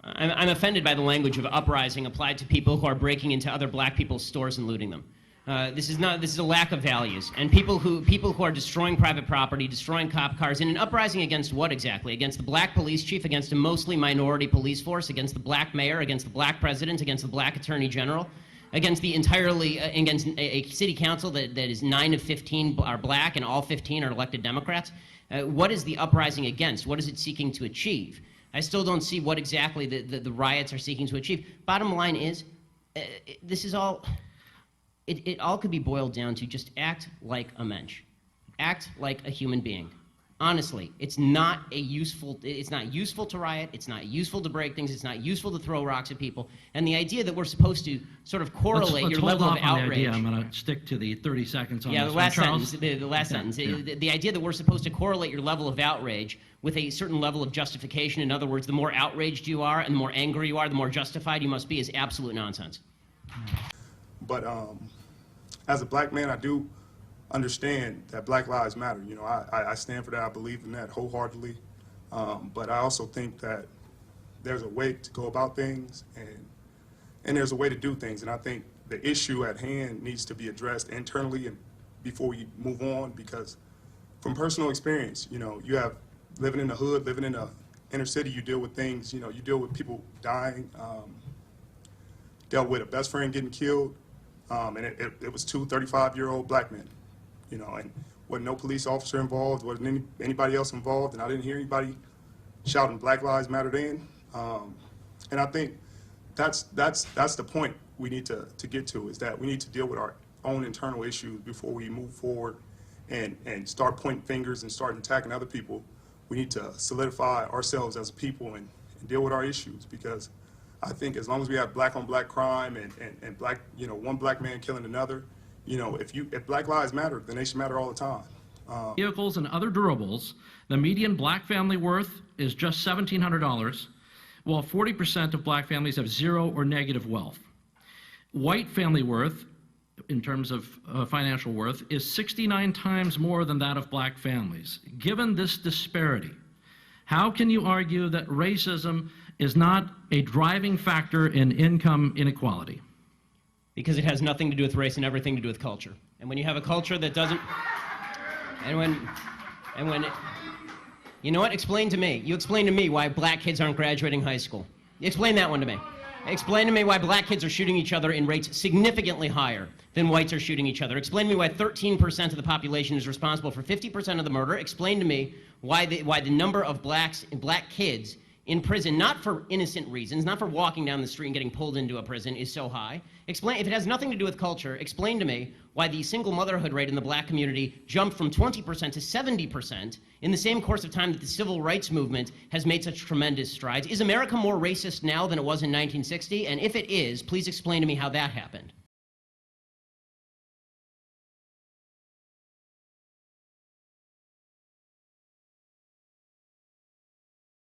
I'm offended by the language of uprising applied to people who are breaking into other black people's stores and looting them. This is a lack of values. And people who are destroying private property, destroying cop cars, in an uprising against what exactly? Against the black police chief, against a mostly minority police force, against the black mayor, against the black president, against the black attorney general, against against a city council that is 9 of 15 are black and all 15 are elected Democrats. What is the uprising against? What is it seeking to achieve? I still don't see what exactly the riots are seeking to achieve. Bottom line is, this is all, it all could be boiled down to just act like a mensch. Act like a human being. Honestly, it's not useful to riot, it's not useful to break things, it's not useful to throw rocks at people. And the idea that we're supposed to sort of correlate your level of outrage. I'm going to stick to the 30 seconds on this the last sentence. The idea that we're supposed to correlate your level of outrage with a certain level of justification. In other words, the more outraged you are and the more angry you are, the more justified you must be, is absolute nonsense. But as a black man, I do understand that Black Lives Matter. You know, I stand for that. I believe in that wholeheartedly. But I also think that there's a way to go about things, and there's a way to do things. And I think the issue at hand needs to be addressed internally and before we move on, because from personal experience, you know, you have living in the hood, living in the inner city, you deal with things, you know, you deal with people dying, dealt with a best friend getting killed, and it was two 35-year-old black men. You know, and wasn't no police officer involved, wasn't anybody else involved, and I didn't hear anybody shouting Black Lives Matter then. And I think that's the point we need to get to, is that we need to deal with our own internal issues before we move forward and start pointing fingers and start attacking other people. We need to solidify ourselves as a people and deal with our issues, because I think as long as we have black on black crime and black, you know, one black man killing another, you know, if Black Lives Matter, then they should matter all the time. Vehicles and other durables, the median black family worth is just $1,700, while 40% of black families have zero or negative wealth. White family worth, in terms of financial worth, is 69 times more than that of black families. Given this disparity, how can you argue that racism is not a driving factor in income inequality? Because it has nothing to do with race and everything to do with culture. And when you have a culture that doesn't, you know what? Explain to me. You explain to me why black kids aren't graduating high school. Explain that one to me. Explain to me why black kids are shooting each other in rates significantly higher than whites are shooting each other. Explain to me why 13% of the population is responsible for 50% of the murder. Explain to me why the number of black kids in prison, not for innocent reasons, not for walking down the street and getting pulled into a prison, is so high. Explain, if it has nothing to do with culture, explain to me why the single motherhood rate in the black community jumped from 20% to 70% in the same course of time that the civil rights movement has made such tremendous strides. Is America more racist now than it was in 1960? And if it is, please explain to me how that happened.